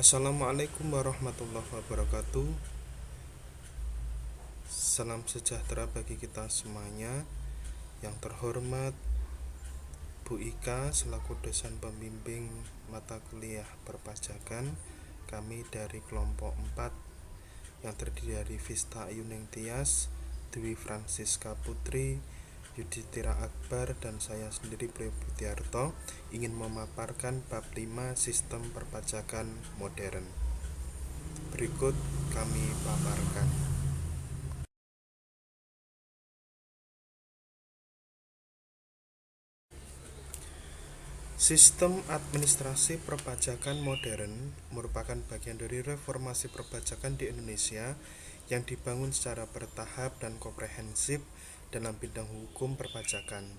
Assalamualaikum warahmatullahi wabarakatuh. Salam sejahtera bagi kita semuanya. Yang terhormat Bu Ika selaku dosen pembimbing mata kuliah perpajakan, kami dari kelompok 4 yang terdiri dari Vista Ayuning Tias, Dwi Francisca Putri, Yudhistira Akbar, dan saya sendiri Priyo Budiarto ingin memaparkan bab 5 sistem perpajakan modern. Berikut kami paparkan. Sistem administrasi perpajakan modern merupakan bagian dari reformasi perpajakan di Indonesia yang dibangun secara bertahap dan komprehensif dalam bidang hukum perpajakan,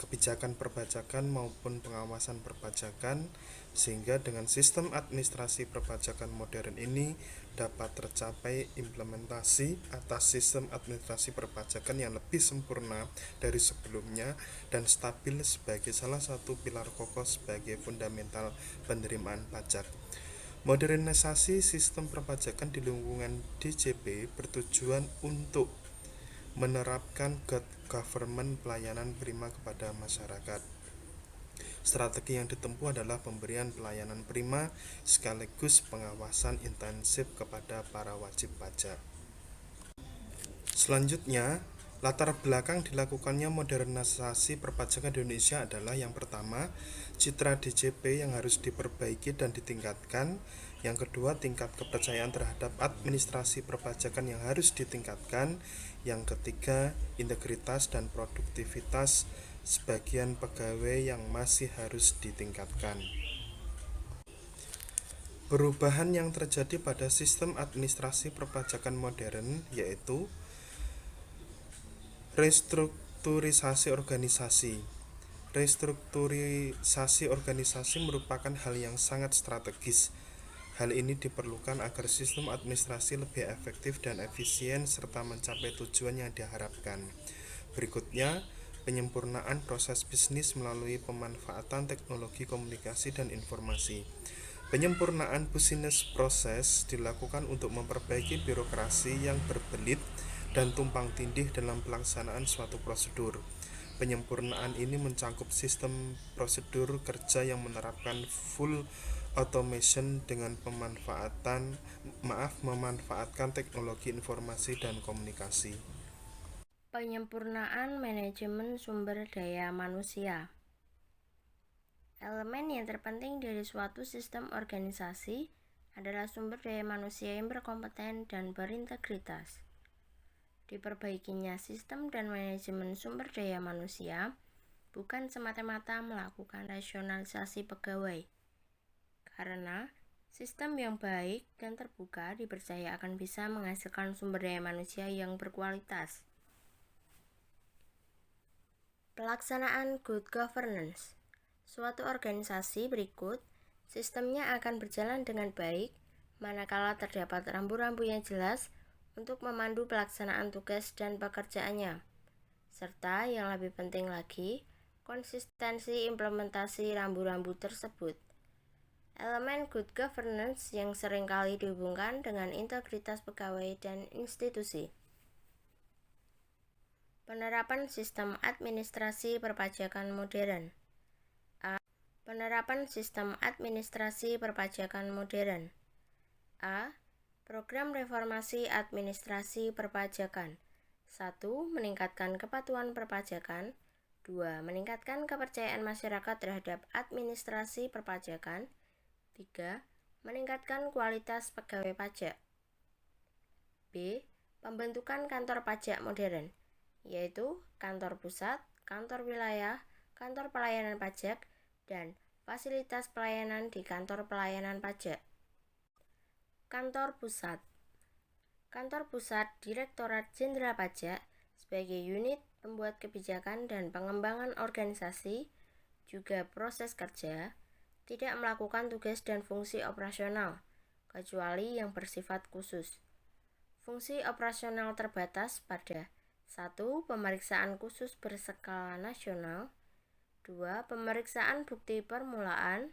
kebijakan perpajakan maupun pengawasan perpajakan, sehingga dengan sistem administrasi perpajakan modern ini dapat tercapai implementasi atas sistem administrasi perpajakan yang lebih sempurna dari sebelumnya dan stabil sebagai salah satu pilar kokoh sebagai fundamental penerimaan pajak. Modernisasi sistem perpajakan di lingkungan DJP bertujuan untuk menerapkan good government pelayanan prima kepada masyarakat. Strategi yang ditempuh adalah pemberian pelayanan prima sekaligus pengawasan intensif kepada para wajib pajak. Selanjutnya, latar belakang dilakukannya modernisasi perpajakan di Indonesia adalah yang pertama, citra DJP yang harus diperbaiki dan ditingkatkan. Yang kedua, tingkat kepercayaan terhadap administrasi perpajakan yang harus ditingkatkan. Yang ketiga, integritas dan produktivitas sebagian pegawai yang masih harus ditingkatkan. Perubahan yang terjadi pada sistem administrasi perpajakan modern yaitu restrukturisasi organisasi. Restrukturisasi organisasi merupakan hal yang sangat strategis. Hal ini diperlukan agar sistem administrasi lebih efektif dan efisien serta mencapai tujuan yang diharapkan. Berikutnya, penyempurnaan proses bisnis melalui pemanfaatan teknologi komunikasi dan informasi. Penyempurnaan bisnis proses dilakukan untuk memperbaiki birokrasi yang berbelit dan tumpang tindih dalam pelaksanaan suatu prosedur. Penyempurnaan ini mencakup sistem prosedur kerja yang menerapkan full automation dengan memanfaatkan teknologi informasi dan komunikasi. Penyempurnaan manajemen sumber daya manusia. Elemen yang terpenting dari suatu sistem organisasi adalah sumber daya manusia yang berkompeten dan berintegritas. Diperbaikinya sistem dan manajemen sumber daya manusia bukan semata-mata melakukan rasionalisasi pegawai, karena sistem yang baik dan terbuka dipercaya akan bisa menghasilkan sumber daya manusia yang berkualitas. Pelaksanaan good governance. Suatu organisasi berikut, sistemnya akan berjalan dengan baik manakala terdapat rambu-rambu yang jelas untuk memandu pelaksanaan tugas dan pekerjaannya, serta yang lebih penting lagi, konsistensi implementasi rambu-rambu tersebut. Elemen good governance yang seringkali dihubungkan dengan integritas pegawai dan institusi. Penerapan sistem administrasi perpajakan modern. Penerapan sistem administrasi perpajakan modern. A. Program reformasi administrasi perpajakan. 1. Meningkatkan kepatuhan perpajakan. 2. Meningkatkan kepercayaan masyarakat terhadap administrasi perpajakan. 3. Meningkatkan kualitas pegawai pajak. B. Pembentukan kantor pajak modern, yaitu kantor pusat, kantor wilayah, kantor pelayanan pajak, dan fasilitas pelayanan di kantor pelayanan pajak. Kantor pusat. Kantor pusat Direktorat Jenderal Pajak sebagai unit pembuat kebijakan dan pengembangan organisasi, juga proses kerja, tidak melakukan tugas dan fungsi operasional, kecuali yang bersifat khusus. Fungsi operasional terbatas pada 1. Pemeriksaan khusus berskala nasional. 2. Pemeriksaan bukti permulaan.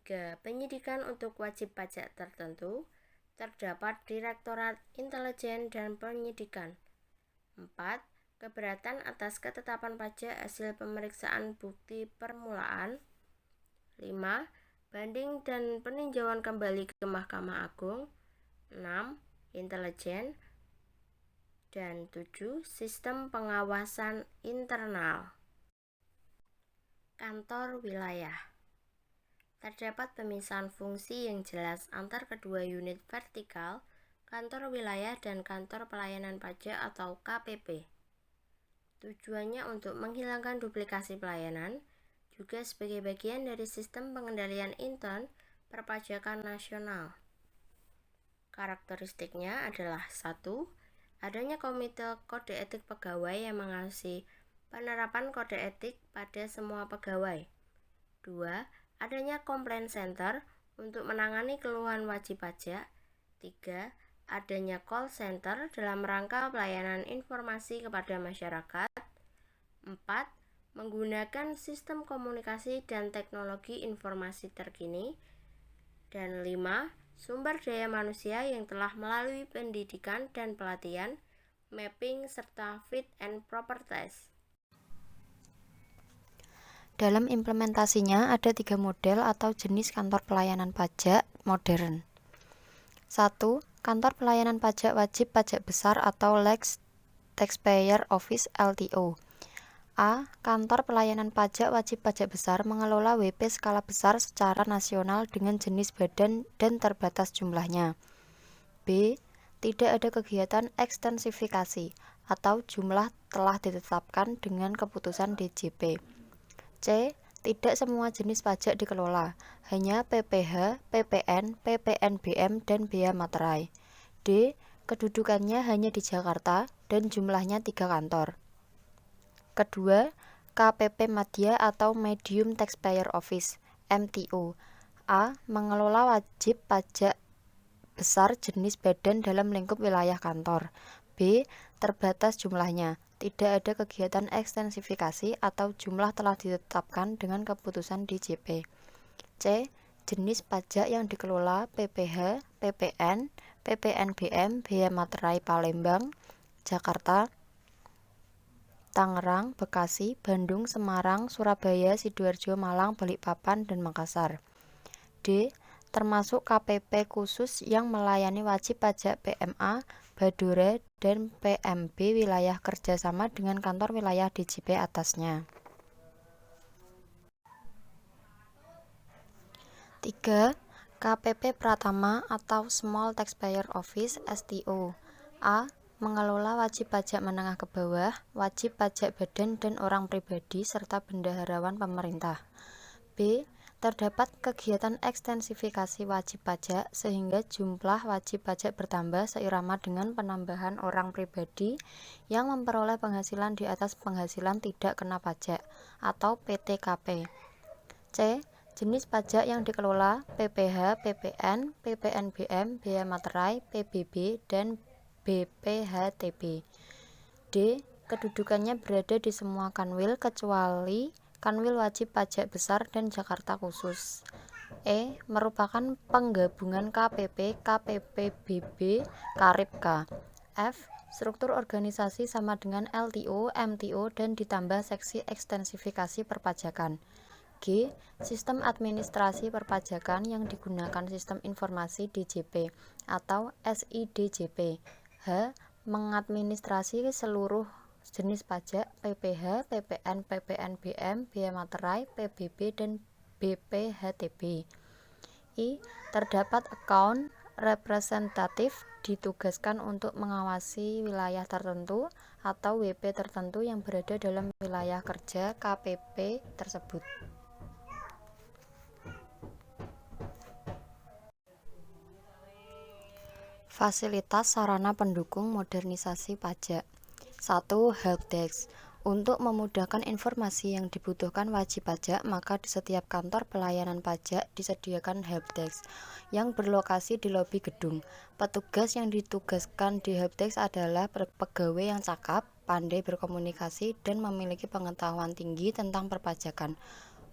3. Penyidikan untuk wajib pajak tertentu. Terdapat Direktorat Intelijen dan Penyidikan. 4. Keberatan atas ketetapan pajak hasil pemeriksaan bukti permulaan. 5. Banding dan peninjauan kembali ke Mahkamah Agung. 6. Intelijen. Dan 7. Sistem pengawasan internal. Kantor wilayah. Terdapat pemisahan fungsi yang jelas antar kedua unit vertikal, kantor wilayah dan kantor pelayanan pajak atau KPP. Tujuannya untuk menghilangkan duplikasi pelayanan, juga sebagai bagian dari sistem pengendalian intern perpajakan nasional. Karakteristiknya adalah 1. Adanya komite kode etik pegawai yang mengawasi penerapan kode etik pada semua pegawai. 2. Adanya complaint center untuk menangani keluhan wajib pajak. 3. Adanya call center dalam rangka pelayanan informasi kepada masyarakat. 4. Menggunakan sistem komunikasi dan teknologi informasi terkini. Dan 5. Sumber daya manusia yang telah melalui pendidikan dan pelatihan, mapping, serta fit and proper test. Dalam implementasinya ada 3 model atau jenis kantor pelayanan pajak modern. 1. Kantor pelayanan pajak wajib pajak besar atau Lex Taxpayer Office LTO. A. Kantor pelayanan pajak wajib pajak besar mengelola WP skala besar secara nasional dengan jenis badan dan terbatas jumlahnya. B. Tidak ada kegiatan ekstensifikasi atau jumlah telah ditetapkan dengan keputusan DJP. C. Tidak semua jenis pajak dikelola, hanya PPh, PPN, PPNBM, dan bea materai. D. Kedudukannya hanya di Jakarta dan jumlahnya 3 kantor. Kedua, KPP Madya atau Medium Taxpayer Office, MTO. A. Mengelola wajib pajak besar jenis badan dalam lingkup wilayah kantor. B. Terbatas jumlahnya. Tidak ada kegiatan ekstensifikasi atau jumlah telah ditetapkan dengan keputusan DJP. C. Jenis pajak yang dikelola PPh, PPN, PPNBM, bea materai Palembang, Jakarta, Tangerang, Bekasi, Bandung, Semarang, Surabaya, Sidoarjo, Malang, Balikpapan, dan Makassar. D. Termasuk KPP khusus yang melayani wajib pajak PMA, Badora, dan PMB wilayah kerjasama dengan kantor wilayah DJP atasnya. 3. KPP Pratama atau Small Taxpayer Office STO. A. Mengelola wajib pajak menengah ke bawah, wajib pajak badan dan orang pribadi serta bendaharawan pemerintah. B. Terdapat kegiatan ekstensifikasi wajib pajak sehingga jumlah wajib pajak bertambah seirama dengan penambahan orang pribadi yang memperoleh penghasilan di atas penghasilan tidak kena pajak atau PTKP. C. Jenis pajak yang dikelola PPh, PPN, PPNBM, bea materai, PBB, dan BPHTB. D. Kedudukannya berada di semua kanwil kecuali Kanwil Wajib Pajak Besar dan Jakarta Khusus. E. Merupakan penggabungan KPP, KPPBB, Karipka. F. Struktur organisasi sama dengan LTO, MTO, dan ditambah seksi ekstensifikasi perpajakan. G. Sistem administrasi perpajakan yang digunakan sistem informasi DJP atau SIDJP. H. Mengadministrasi seluruh jenis pajak PPh, PPN, PPNBM, bea materai, PBB, dan BPHTB. I. Terdapat account representatif ditugaskan untuk mengawasi wilayah tertentu atau WP tertentu yang berada dalam wilayah kerja KPP tersebut. Fasilitas sarana pendukung modernisasi pajak. 1. Helpdesk. Untuk memudahkan informasi yang dibutuhkan wajib pajak, maka di setiap kantor pelayanan pajak disediakan helpdesk yang berlokasi di lobi gedung. Petugas yang ditugaskan di helpdesk adalah pegawai yang cakap, pandai berkomunikasi, dan memiliki pengetahuan tinggi tentang perpajakan.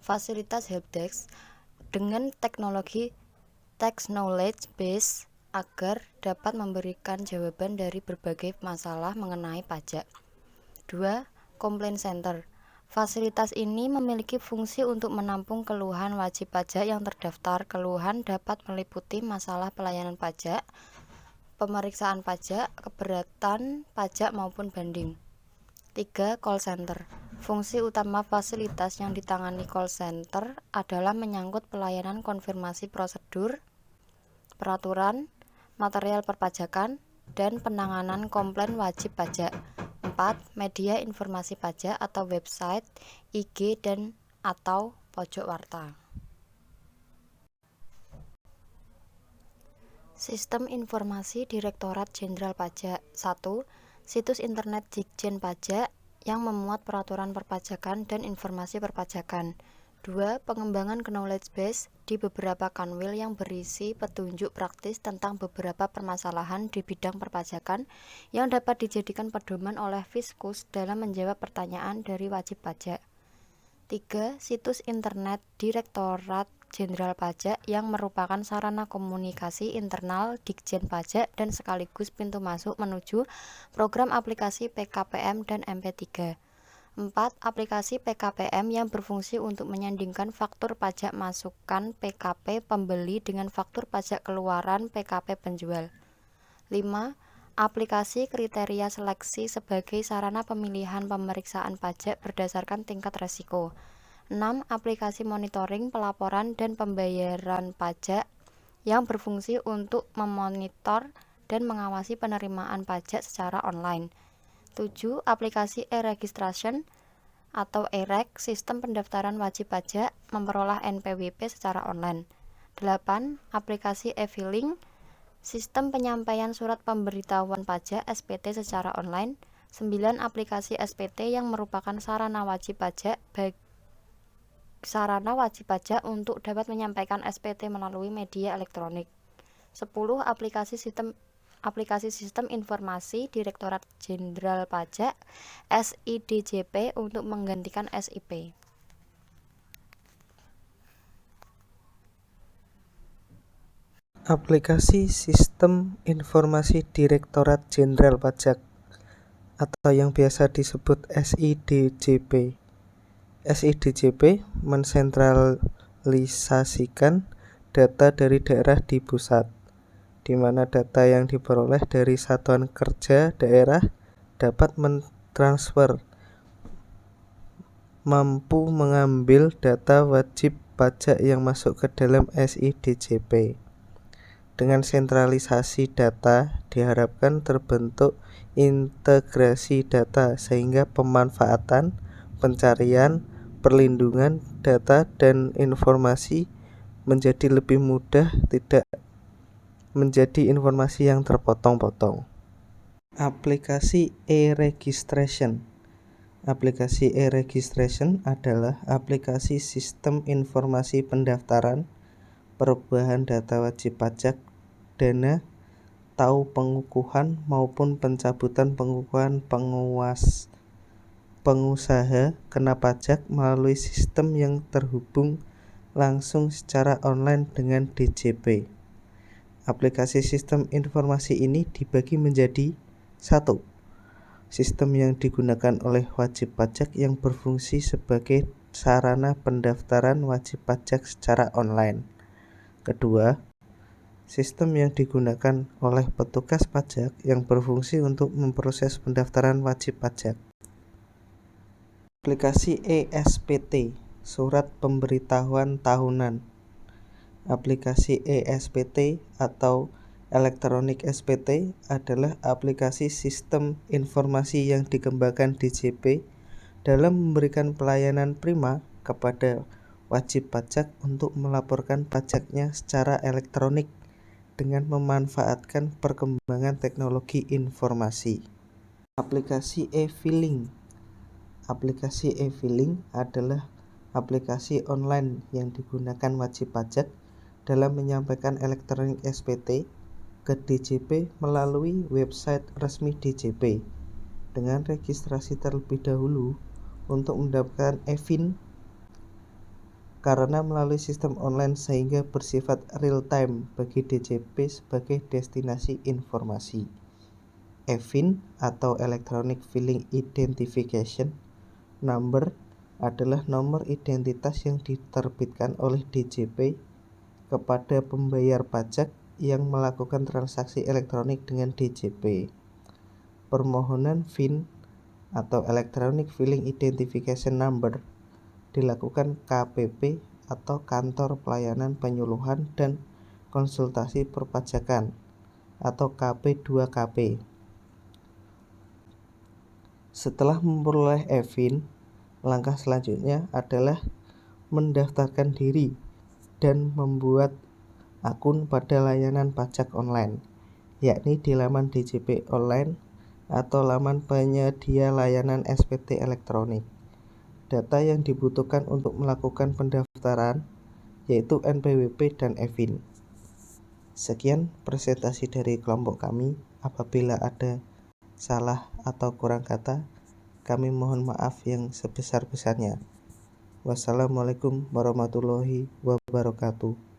Fasilitas helpdesk dengan teknologi text knowledge base agar dapat memberikan jawaban dari berbagai masalah mengenai pajak. 2. Complaint Center. Fasilitas ini memiliki fungsi untuk menampung keluhan wajib pajak yang terdaftar. Keluhan dapat meliputi masalah pelayanan pajak, pemeriksaan pajak, keberatan pajak maupun banding. 3. Call Center. Fungsi utama fasilitas yang ditangani call center adalah menyangkut pelayanan konfirmasi prosedur, peraturan, material perpajakan, dan penanganan komplain wajib pajak. 4. Media informasi pajak atau website, IG, dan atau pojok warta. Sistem Informasi Direktorat Jenderal Pajak. 1. Situs internet Ditjen Pajak yang memuat peraturan perpajakan dan informasi perpajakan. 2. Pengembangan knowledge base di beberapa kanwil yang berisi petunjuk praktis tentang beberapa permasalahan di bidang perpajakan yang dapat dijadikan pedoman oleh Fiskus dalam menjawab pertanyaan dari wajib pajak. 3. Situs internet Direktorat Jenderal Pajak yang merupakan sarana komunikasi internal Ditjen Pajak dan sekaligus pintu masuk menuju program aplikasi PKPM dan MP3. 4. Aplikasi PKPM yang berfungsi untuk menyandingkan faktur pajak masukan PKP pembeli dengan faktur pajak keluaran PKP penjual. 5. Aplikasi kriteria seleksi sebagai sarana pemilihan pemeriksaan pajak berdasarkan tingkat resiko. 6. Aplikasi monitoring pelaporan dan pembayaran pajak yang berfungsi untuk memonitor dan mengawasi penerimaan pajak secara online. 7. Aplikasi e-registration atau e-reg, sistem pendaftaran wajib pajak memperoleh NPWP secara online. 8. Aplikasi e-filing, sistem penyampaian surat pemberitahuan pajak SPT secara online. 9. Aplikasi SPT yang merupakan sarana wajib pajak untuk dapat menyampaikan SPT melalui media elektronik. 10. Aplikasi Sistem Informasi Direktorat Jenderal Pajak SIDJP untuk menggantikan SIP. Aplikasi Sistem Informasi Direktorat Jenderal Pajak atau yang biasa disebut SIDJP. SIDJP mensentralisasikan data dari daerah di pusat, di mana data yang diperoleh dari satuan kerja daerah dapat mentransfer, mampu mengambil data wajib pajak yang masuk ke dalam SIDJP. Dengan sentralisasi data, diharapkan terbentuk integrasi data sehingga pemanfaatan, pencarian, perlindungan data dan informasi menjadi lebih mudah, tidak menjadi informasi yang terpotong-potong. Aplikasi e-registration. Aplikasi e-registration adalah aplikasi sistem informasi pendaftaran, perubahan data wajib pajak, dana, tahu pengukuhan maupun pencabutan pengukuhan pengusaha kena pajak melalui sistem yang terhubung langsung secara online dengan DJP. Aplikasi sistem informasi ini dibagi menjadi 1. Sistem yang digunakan oleh wajib pajak yang berfungsi sebagai sarana pendaftaran wajib pajak secara online. Kedua, sistem yang digunakan oleh petugas pajak yang berfungsi untuk memproses pendaftaran wajib pajak. Aplikasi eSPT, Surat Pemberitahuan Tahunan. Aplikasi eSPT atau Elektronik SPT adalah aplikasi sistem informasi yang dikembangkan DJP dalam memberikan pelayanan prima kepada wajib pajak untuk melaporkan pajaknya secara elektronik dengan memanfaatkan perkembangan teknologi informasi. Aplikasi e-filing. Aplikasi e-filing adalah aplikasi online yang digunakan wajib pajak dalam menyampaikan elektronik SPT ke DJP melalui website resmi DJP dengan registrasi terlebih dahulu untuk mendapatkan e-fin karena melalui sistem online sehingga bersifat real time bagi DJP sebagai destinasi informasi. EVIN atau Electronic Filing Identification Number adalah nomor identitas yang diterbitkan oleh DJP kepada pembayar pajak yang melakukan transaksi elektronik dengan DJP. Permohonan VIN atau Electronic Filing Identification Number dilakukan KPP atau Kantor Pelayanan Penyuluhan dan Konsultasi Perpajakan atau KP2KP. Setelah memperoleh EVIN, langkah selanjutnya adalah mendaftarkan diri dan membuat akun pada layanan pajak online, yakni di laman DJP online atau laman penyedia layanan SPT elektronik. Data yang dibutuhkan untuk melakukan pendaftaran yaitu NPWP dan EVIN. Sekian presentasi dari kelompok kami. Apabila ada salah atau kurang kata, kami mohon maaf yang sebesar-besarnya. Wassalamualaikum warahmatullahi wabarakatuh.